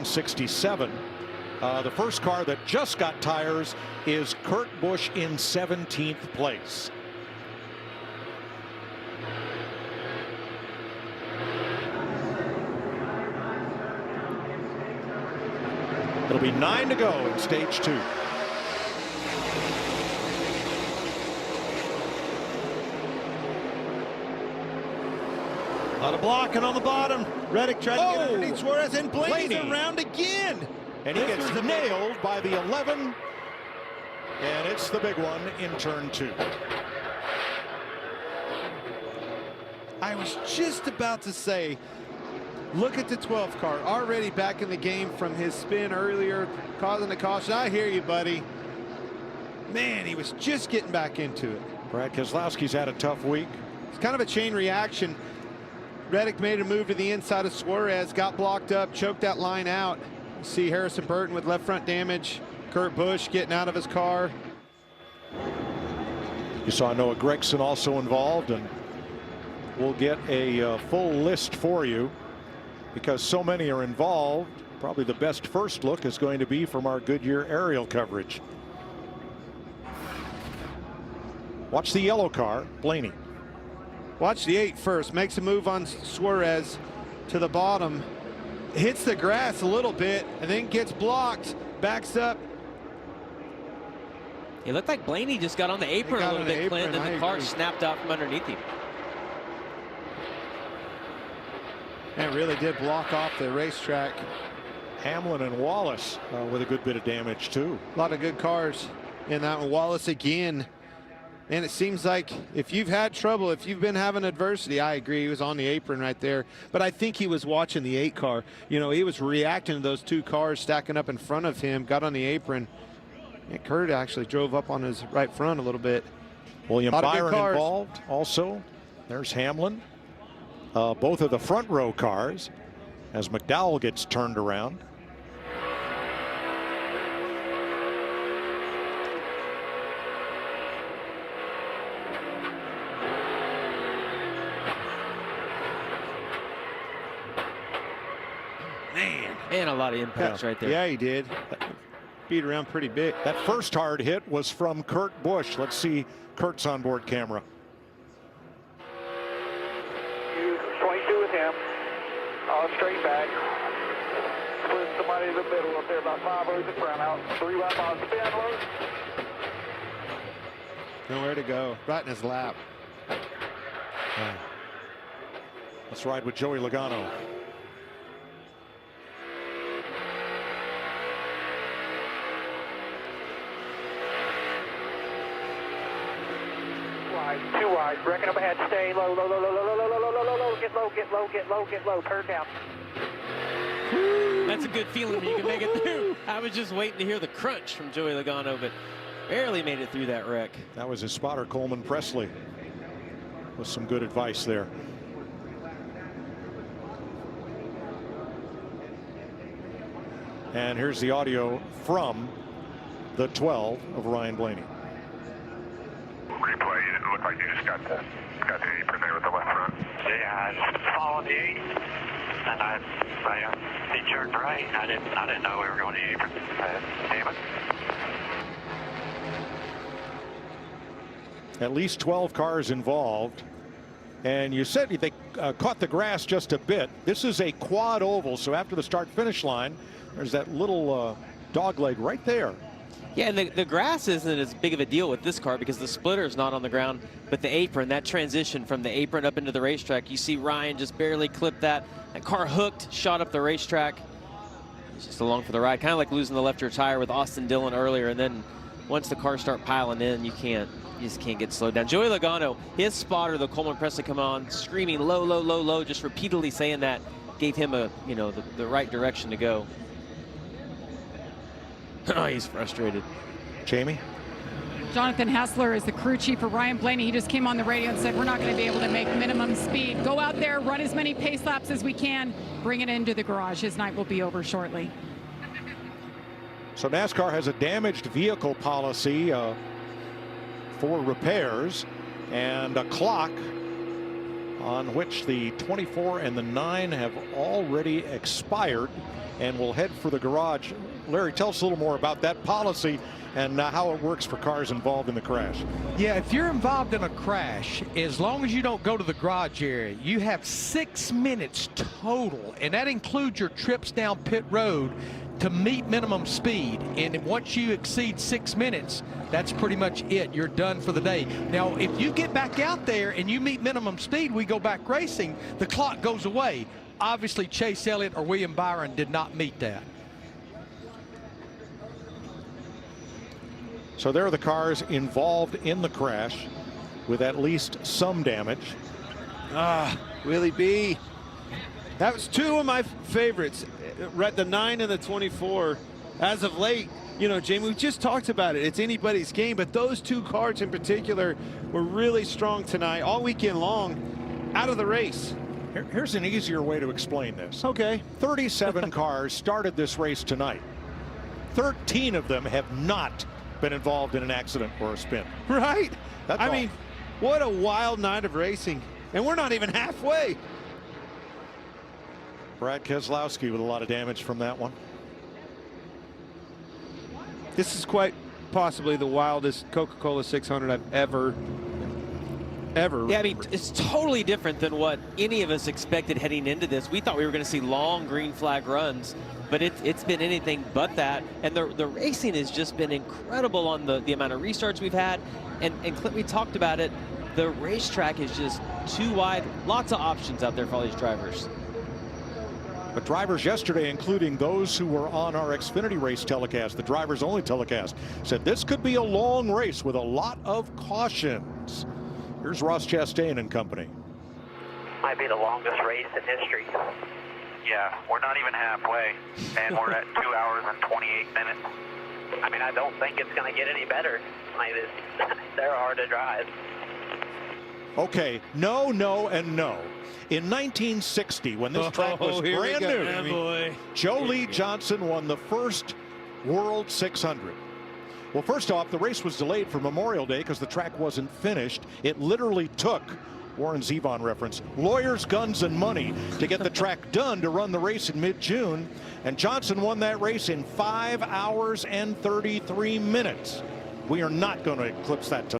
67. The first car that just got tires is Kurt Busch in 17th place. It'll be 9 to go in stage 2. On a block and on the bottom. Reddick tried to get underneath Suarez, and Blaney's around again. And he gets nailed by the 11. And it's the big one in turn 2. I was just about to say, look at the 12th car, already back in the game from his spin earlier, causing the caution. I hear you, buddy. Man, he was just getting back into it. Brad Keselowski's had a tough week. It's kind of a chain reaction. Reddick made a move to the inside of Suarez, got blocked up, choked that line out. You see Harrison Burton with left front damage. Kurt Busch getting out of his car. You saw Noah Gragson also involved, and we'll get a full list for you because so many are involved. Probably the best first look is going to be from our Goodyear aerial coverage. Watch the yellow car, Blaney. Watch the 8 first. Makes a move on Suarez to the bottom. Hits the grass a little bit and then gets blocked. Backs up. It looked like Blaney just got on the apron a little bit, Clint, and the car snapped out from underneath him. And really did block off the racetrack. Hamlin and Wallace with a good bit of damage too. A lot of good cars in that one. Wallace again. And it seems like if you've had trouble, if you've been having adversity, I agree, he was on the apron right there. But I think he was watching the 8 car. You know, he was reacting to those 2 cars stacking up in front of him, got on the apron. And Kurt actually drove up on his right front a little bit. William Byron involved also. There's Hamlin. Both of the front row cars as McDowell gets turned around. Man. And a lot of impacts right there. Yeah, he did. Beat around pretty big. That first hard hit was from Kurt Busch. Let's see Kurt's onboard camera. 22 with him. Straight back. Split somebody in the middle up there, about 5 rows in front out. 3 lap on spin low. Nowhere to go. Right in his lap. Let's ride with Joey Logano. Too wide. Reckon up ahead. Stay low, low, low, low, low, low, low, low, low, low, low. Get low, get low, get low, get low. Turn down. That's a good feeling when you can make it through. I was just waiting to hear the crunch from Joey Logano, but barely made it through that wreck. That was his spotter, Coleman Presley, with some good advice there. And here's the audio from the 12 of Ryan Blaney. Replay, it didn't look like you just got the apron there with the left front. Yeah, I just followed the 8, and he turned right. I didn't know we were going to the apron. Damn it. At least 12 cars involved. And you said they caught the grass just a bit. This is a quad oval, so after the start-finish line, there's that little dog leg right there. Yeah, and the grass isn't as big of a deal with this car because the splitter is not on the ground, but the apron, that transition from the apron up into the racetrack, you see Ryan just barely clipped that. That car hooked, shot up the racetrack. He's just along for the ride, kind of like losing the left rear tire with Austin Dillon earlier, and then once the cars start piling in, you just can't get slowed down. Joey Logano, his spotter, the Coleman Presley, come on, screaming low, low, low, low, just repeatedly saying that, gave him the right direction to go. Oh, he's frustrated. Jamie? Jonathan Hassler is the crew chief for Ryan Blaney. He just came on the radio and said, we're not going to be able to make minimum speed. Go out there, run as many pace laps as we can, bring it into the garage. His night will be over shortly. So NASCAR has a damaged vehicle policy for repairs and a clock on which the 24 and the 9 have already expired. and will head for the garage. Larry, tell us a little more about that policy and how it works for cars involved in the crash. Yeah, if you're involved in a crash, as long as you don't go to the garage area, you have 6 minutes total, and that includes your trips down pit road to meet minimum speed. And once you exceed 6 minutes, that's pretty much it. You're done for the day. Now, if you get back out there and you meet minimum speed, we go back racing, the clock goes away. Obviously, Chase Elliott or William Byron did not meet that. So there are the cars involved in the crash with at least some damage. Willie B. That was two of my favorites, the 9 and the 24. As of late, you know, Jamie, we just talked about it. It's anybody's game, but those two cars in particular were really strong tonight, all weekend long, out of the race. Here's an easier way to explain this. Okay. 37 cars started this race tonight. 13 of them have not been involved in an accident or a spin. Right? That's I all. mean, what a wild night of racing. And we're not even halfway. Brad Keselowski with a lot of damage from that one. This is quite possibly the wildest Coca Cola 600 I've ever. Yeah, I mean, it's totally different than what any of us expected heading into this. We thought we were going to see long green flag runs, but it's been anything but that. And the racing has just been incredible on the amount of restarts we've had. And Clint, we talked about it. The racetrack is just too wide. Lots of options out there for all these drivers. But drivers yesterday, including those who were on our Xfinity race telecast, the drivers only telecast, said this could be a long race with a lot of cautions. Here's Ross Chastain and company. Might be the longest race in history. Yeah, we're not even halfway, and we're at 2 hours and 28 minutes. I mean, I don't think it's going to get any better. Like they're hard to drive. Okay, no, no, and no. In 1960, when this track was brand new, Joe Lee Johnson won the first World 600. Well, first off, the race was delayed for Memorial Day because the track wasn't finished. It literally took, Warren Zevon reference, lawyers, guns, and money to get the track done to run the race in mid-June. And Johnson won that race in 5 hours and 33 minutes. We are not going to eclipse that tonight.